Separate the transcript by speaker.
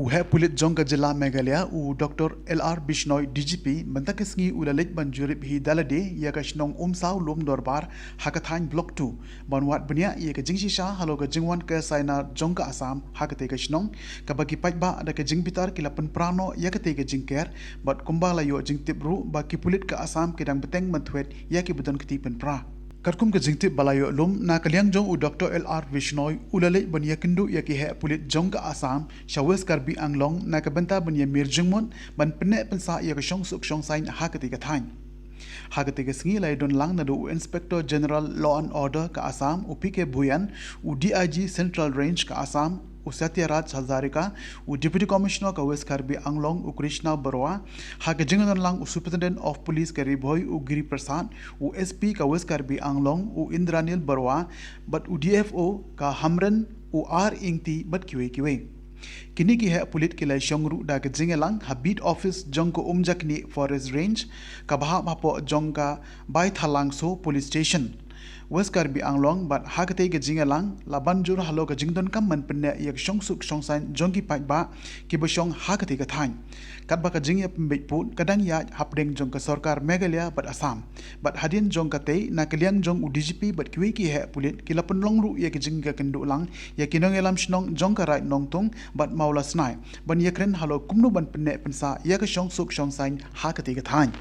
Speaker 1: Uhe pulit jong ka jylla Meghalaya Dr. LR Bishnoi DGP mentakisngi ulalej banjurib hi dalade ïaka shnong umsaw lom dorbar hakathain block 2 banwat benya ïaka jingshisha halo ka jingwan ka saina jong ka Assam hakate ka shnong ka bagi pajba ada ka jingbitar kilapan prano ïaka te ka jingker bat kumbang layo jingtibru bagi pulit ka Assam kedang beteng mentwet ïaki beton ketipen pra Karkum ke jingtip balayo lum na kaliang jong Dr. LR Bishnoi ulale ban ïakynduh ïaki he pulit jong ka Assam shawes karbi anglong na kabenta ban yamir jingmon ban pynneh pensa ïaka shongsuk shongsain hakati ka thain hakati ka sngi lai don lang na do Inspector General Law and Order ka Assam PK Bhuyan DIG Central Range ka Assam Satyaraj Hazarika Deputy Commissioner ka West Karbi Anglong Krishna Barwa haka jingan lang Superintendent of Police ka Riboy Giri Prasad SP ka West Karbi Anglong Indranil Barwa but DFO ka Hamran R Ingti but kiwe kini ki he pulit kilai shongru da ka jingelang habit office jong ko umjakni forest range ka baha mapo jong ka bai thalang so police station West Karbi Anglong but hakate ke jingelang labanjur halo ka jingdon kam man pynneh yak shongsuk shongsain jongki pajba ki bashong hakate ka thain katba ka jingya pembekput kadang ya hapdeng jong ka sarkar Meghalaya but Assam but hadin jong ka te na kaliang jong DGP but kiwi ki he pulit kilapon longru yak jingga kendu lang yak kinong elam shnong jong ka right nongtung but maula snai ban yakren halo kumno ban pynneh pensa yak shongsuk shongsain hakate ka thain